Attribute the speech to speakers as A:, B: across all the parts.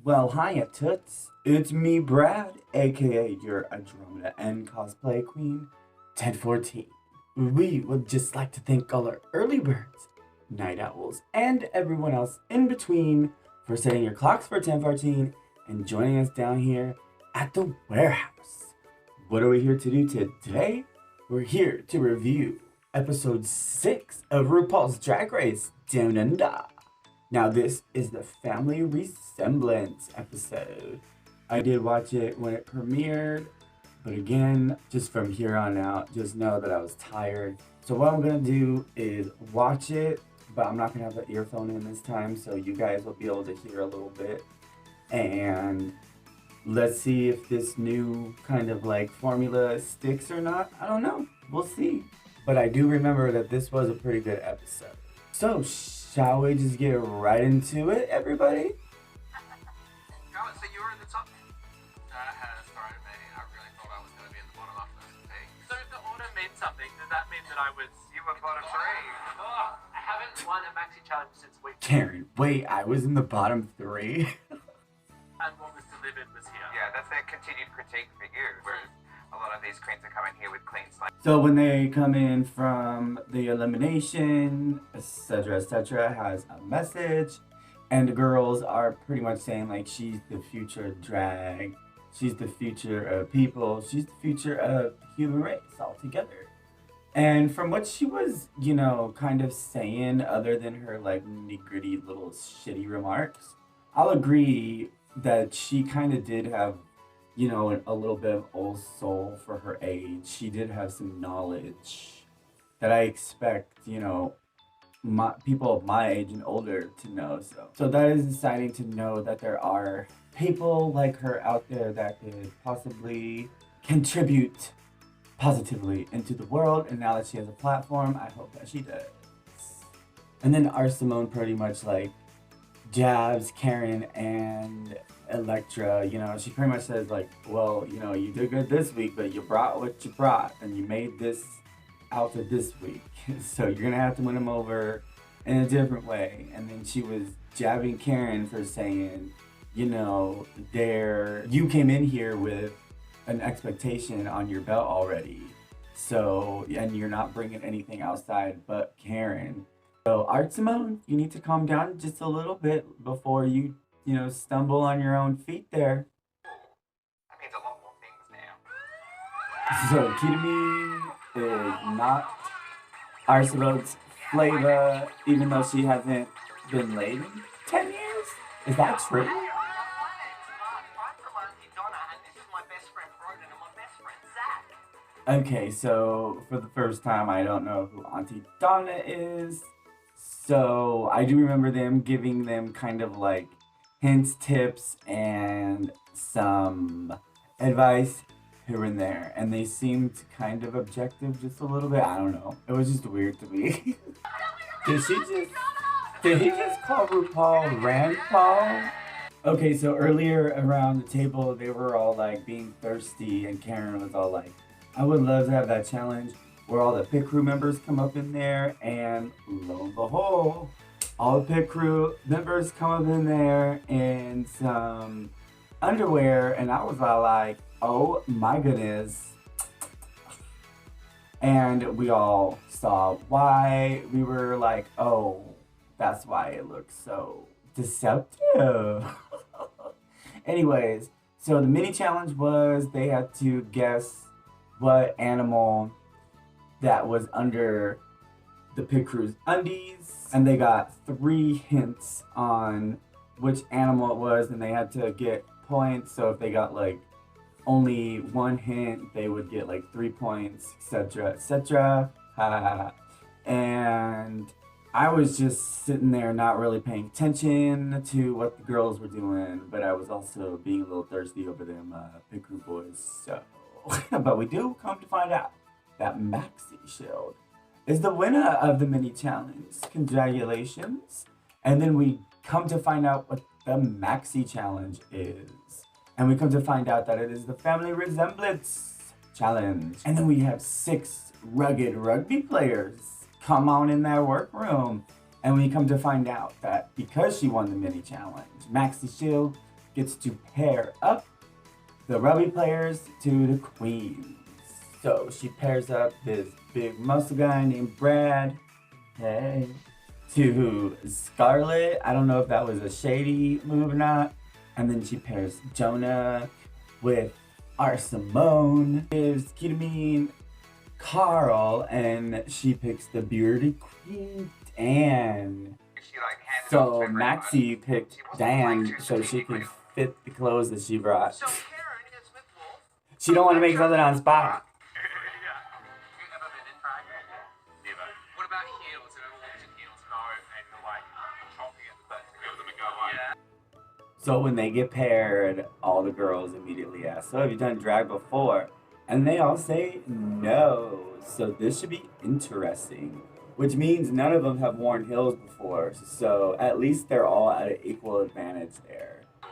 A: Well, hiya, Toots. It's me, Brad, aka your Andromeda and cosplay queen, 1014. We would just like to thank all our early birds, night owls, and everyone else in between for setting your clocks for 1014 and joining us down here at the warehouse. What are we here to do today? We're here to review episode 6 of Rupaul's Drag Race Down Under. Now, this is the family resemblance episode. I did watch it when it premiered, but again, just from here on out, just know that I was tired. So what I'm gonna do is watch it, but I'm not gonna have the earphone in this time, so you guys will be able to hear a little bit. And let's see if this new kind of like formula sticks or not. I don't know. We'll see. But I do remember that this was a pretty good episode. So, shall we just get right into it, everybody?
B: So you were in the top. That has thrown me. I really thought I was going to be in the bottom after this thing. So if the order means something, does that mean that I was... You were bottom 3. Oh, I haven't won a maxi challenge since week 2.
A: Karen, wait, I was in the bottom 3?
B: And what was delivered was here.
C: Yeah, that's a continued critique for you. Whereas a lot of these queens are coming here with clean slate.
A: So when they come in from the elimination, etc., has a message, and the girls are pretty much saying like she's the future of drag, she's the future of people, she's the future of the human race altogether. And from what she was, kind of saying, other than her like nitty-gritty little shitty remarks, I'll agree that she kind of did have a little bit of old soul for her age. She did have some knowledge that I expect, people of my age and older to know. So that is exciting to know that there are people like her out there that could possibly contribute positively into the world. And now that she has a platform, I hope that she does. And then our Simone pretty much like jabs Karen and Electra. She pretty much says like, well, you did good this week, but you brought what you brought and you made this outfit this week. So you're gonna have to win them over in a different way. And then she was jabbing Karen for saying, you came in here with an expectation on your belt already. So, and you're not bringing anything outside but Karen. So, Art Simone, you need to calm down just a little bit before you stumble on your own feet there.
C: That means a lot more things now.
A: So, ketamine is not Art Simone's flavor, even though she hasn't been laid in 10 years? Is that true? Okay, so for the first time, I don't know who Auntie Donna is. So I do remember them giving them kind of like hints, tips, and some advice here and there. And they seemed kind of objective just a little bit. I don't know. It was just weird to me. Did he just call RuPaul Rand Paul? Okay, so earlier around the table, they were all like being thirsty, and Karen was all like, I would love to have that challenge where all the pit crew members come up in there, and lo and behold, all the pit crew members come up in there in some underwear, and I was all like, oh my goodness. And we all saw why. We were like, oh, that's why it looks so deceptive. Anyways, so the mini challenge was they had to guess what animal that was under the pit crew's undies, and they got 3 hints on which animal it was, and they had to get points. So if they got like only 1 hint, they would get like 3 points, etc. And I was just sitting there not really paying attention to what the girls were doing, but I was also being a little thirsty over them pit crew boys. So but we do come to find out that Maxi Shield is the winner of the mini challenge. Congratulations. And then we come to find out what the Maxi Challenge is. And we come to find out that it is the Family Resemblance Challenge. And then we have 6 rugged rugby players come on in that workroom. And we come to find out that because she won the mini challenge, Maxi Shield gets to pair up the rugby players to the queens. So she pairs up this big muscle guy named Brad, hey, to Scarlett. I don't know if that was a shady move or not. And then she pairs Jonah with our Simone, gives Ketamine Carl, and she picks the bearded queen, Dan. So Maxie picked Dan so she could fit the clothes that she brought.
B: So Karen is with Wolf.
A: She don't want to make something on spot.
B: Yeah. Have you ever been in drag? Never. What about heels? Have you ever walked in heels? No, and like chopping at the back. Give them a go. Yeah.
A: So when they get paired, all the girls immediately ask, so have you done drag before? And they all say no. So this should be interesting. Which means none of them have worn heels before. So at least they're all at an equal advantage there.
B: For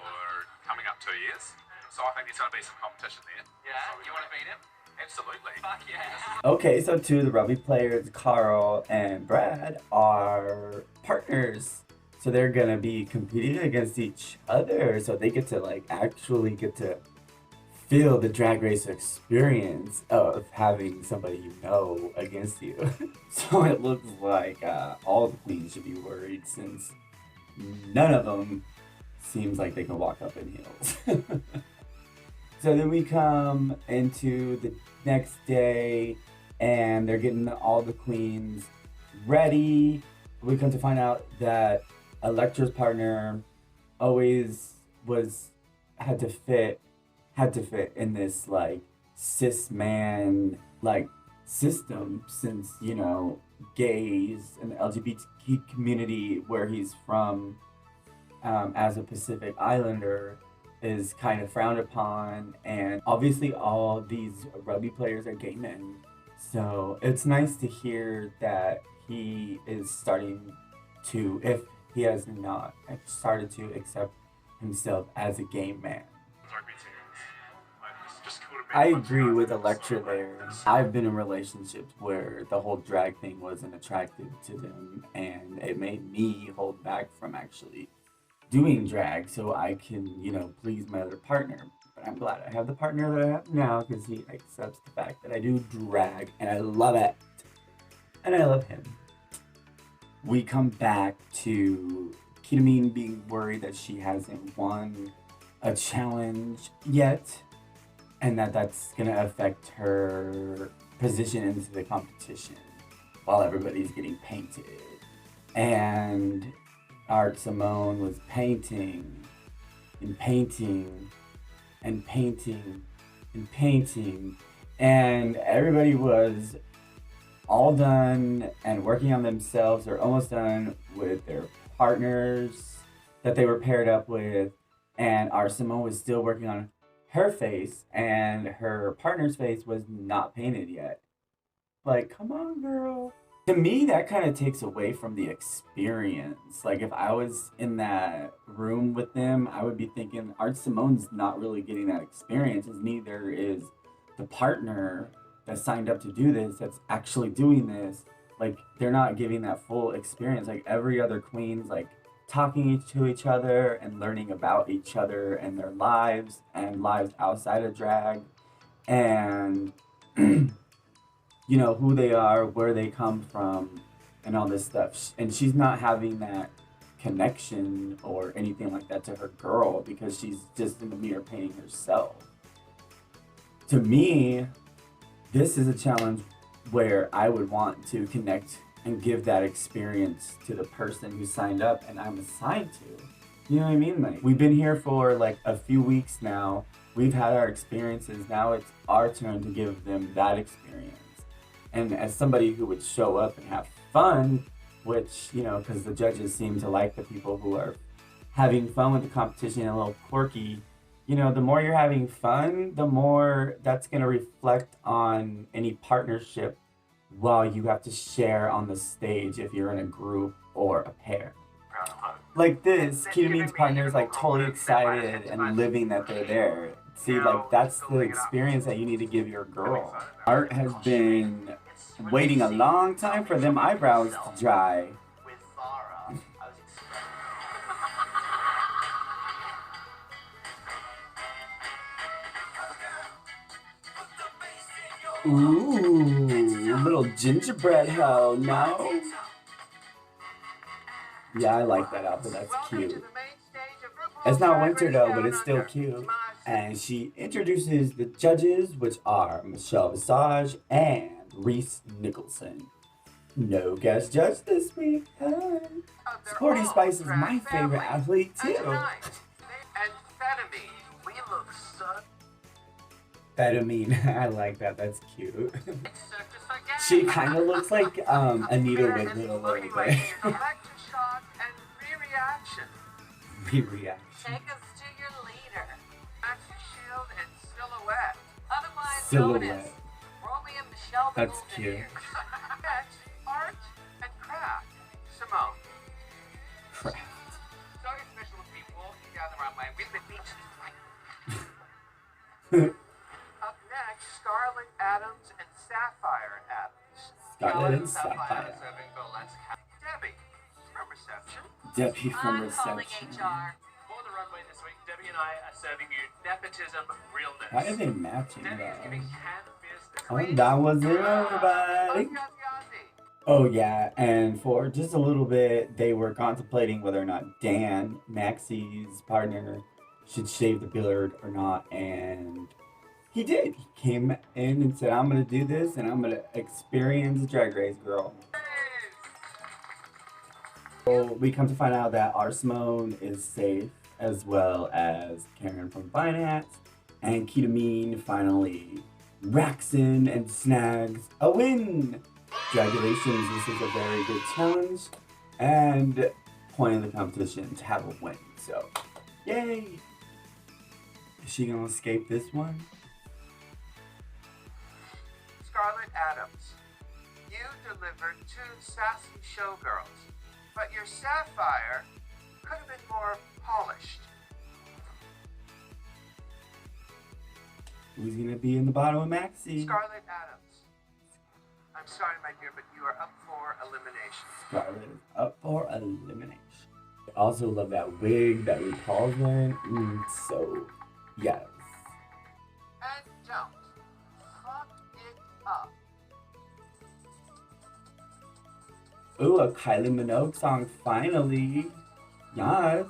B: coming up 2 years. So I think there's going to be some competition there. Yeah, you want to beat him? Absolutely. Fuck yeah.
A: Okay, so two of the rugby players, Carl and Brad, are partners. So they're gonna be competing against each other. So they get to like actually get to feel the drag race experience of having somebody you know against you. So it looks like all the queens should be worried since none of them seems like they can walk up in heels. So then we come into the next day and they're getting all the queens ready. We come to find out that Electra's partner always had to fit in this like cis man like system since, you know, gays and the LGBT community where he's from as a Pacific Islander is kind of frowned upon, and obviously all these rugby players are gay men. So it's nice to hear that he is starting to, if he has not started to accept himself as a gay man. I agree with Electra there. I've been in relationships where the whole drag thing wasn't attractive to them, and it made me hold back from actually doing drag so I can, you know, please my other partner. But I'm glad I have the partner that I have now because he accepts the fact that I do drag and I love it. And I love him. We come back to Ketamine being worried that she hasn't won a challenge yet, and that's gonna affect her position into the competition while everybody's getting painted. And Art Simone was painting and painting and painting and painting, and everybody was all done and working on themselves or almost done with their partners that they were paired up with, and Art Simone was still working on her face and her partner's face was not painted yet. Like, come on, girl. To me, that kind of takes away from the experience. Like, if I was in that room with them, I would be thinking Art Simone's not really getting that experience, as neither is the partner that signed up to do this, that's actually doing this. Like, they're not giving that full experience. Like, every other queen's like talking to each other and learning about each other and their lives and lives outside of drag, and you know, who they are, where they come from, and all this stuff. And she's not having that connection or anything like that to her girl because she's just in the mirror painting herself. To me, this is a challenge where I would want to connect and give that experience to the person who signed up and I'm assigned to. You know what I mean? Like, we've been here for like a few weeks now. We've had our experiences. Now it's our turn to give them that experience. And as somebody who would show up and have fun, which, you know, because the judges seem to like the people who are having fun with the competition and a little quirky, you know, the more you're having fun, the more that's going to reflect on any partnership while you have to share on the stage if you're in a group or a pair. Like this, Ketamine's partner is like totally excited and living that they're there. See, like, that's the experience that you need to give your girl. Art has been waiting a long time for them eyebrows to dry. Ooh, little gingerbread hoe, no? Yeah, I like that outfit. That's cute. It's not winter though, but it's still cute. And she introduces the judges, which are Michelle Visage and Reese Nicholson. No guest judge this week. Huh? Sporty Spice is my favorite athlete too.
B: Amphetamine. We look so
A: Amphetamine, I like that. That's cute. She kind of looks like Anita Wiggler a little bit.
B: Electroshock and re-reaction.
A: Re-reaction.
D: Take us to your leader.
B: Maxi Shield and Silhouette.
D: Otherwise known as
A: Silhouette.
D: Romy and Michelle.
A: That's cute.
B: Next, art and craft. Simone.
A: Crap.
C: So special with me walking down the runway with the beach.
B: Up next, Scarlett Adams and Sapphire Adams.
A: Scarlett and
C: Sapphire
A: Sapphire.
C: serving for Let's Count.
B: Debbie from reception.
A: Debbie from
D: I'm calling
A: reception.
D: HR.
B: For the runway this week, Debbie and I are serving you nepotism realness.
A: Why are they matching
B: Debbie is giving
A: though?
B: Canvas the
A: Oh,
B: queen.
A: that was it, everybody. Oh yeah, and for just a little bit, they were contemplating whether or not Dan, Maxie's partner, should shave the beard or not, and he did. He came in and said, "I'm gonna do this, and I'm gonna experience Drag Race, girl." So we come to find out that our Simone is safe, as well as Karen from Finance, and Ketamine finally racks in and snags a win. Congratulations, this is a very good challenge and point of the competition to have a win. So, yay! Is she gonna escape this one?
B: Scarlett Adams, you delivered 2 sassy showgirls, but your Sapphire could have been more polished.
A: Who's gonna be in the bottom with Maxie?
B: Scarlett Adams, I'm sorry, my dear, but you are up for elimination.
A: Scarlett is up for elimination. I also love that wig that Rupaul's wearing. So, yes.
B: And don't fuck it up.
A: Ooh, a Kylie Minogue song finally. Yes.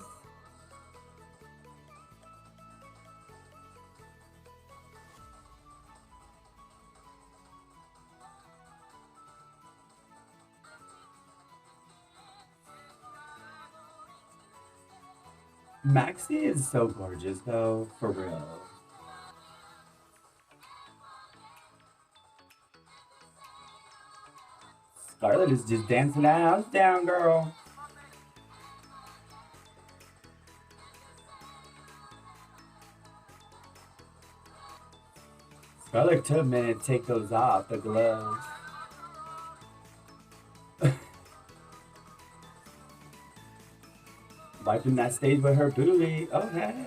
A: Maxie is so gorgeous though, for real. Scarlett is just dancing that house down, girl. Scarlett took a minute to take those off, the gloves. Wiping that stage with her booty. Okay.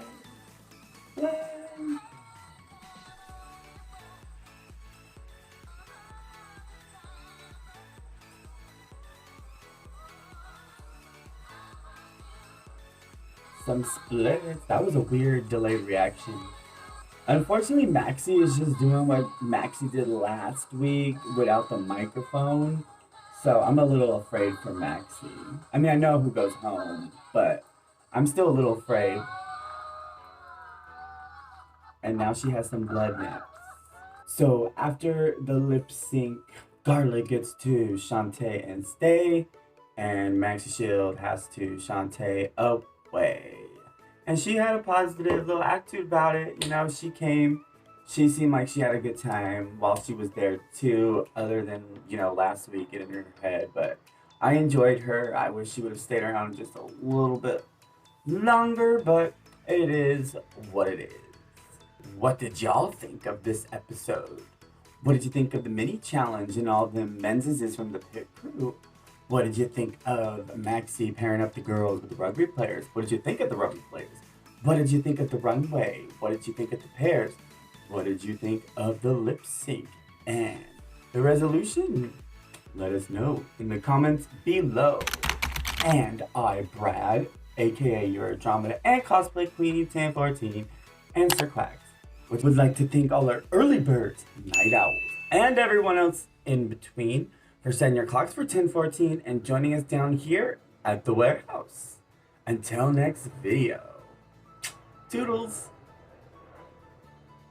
A: Some splits. That was a weird delayed reaction. Unfortunately, Maxie is just doing what Maxie did last week without the microphone. So I'm a little afraid for Maxie. I mean, I know who goes home, but I'm still a little afraid. And now she has some blood naps. So after the lip sync, Scarlett gets to Shantae and stay, and Maxie Shield has to Shantae away. And she had a positive little attitude about it. You know, she came, she seemed like she had a good time while she was there too, other than, you know, last week getting in her head. But I enjoyed her. I wish she would have stayed around just a little bit longer, but it is what it is. What did y'all think of this episode? What did you think of the mini challenge and all the menses from the pit crew? What did you think of Maxie pairing up the girls with the rugby players? What did you think of the rugby players? What did you think of the runway? What did you think of the pairs? What did you think of the lip sync? And the resolution? Let us know in the comments below. And I, Brad, aka your Andromeda and Cosplay Queenie 1014, and Sir Quacks, Would like to thank all our early birds, night owls, and everyone else in between for setting your clocks for 10:14 and joining us down here at the warehouse. Until next video. Toodles!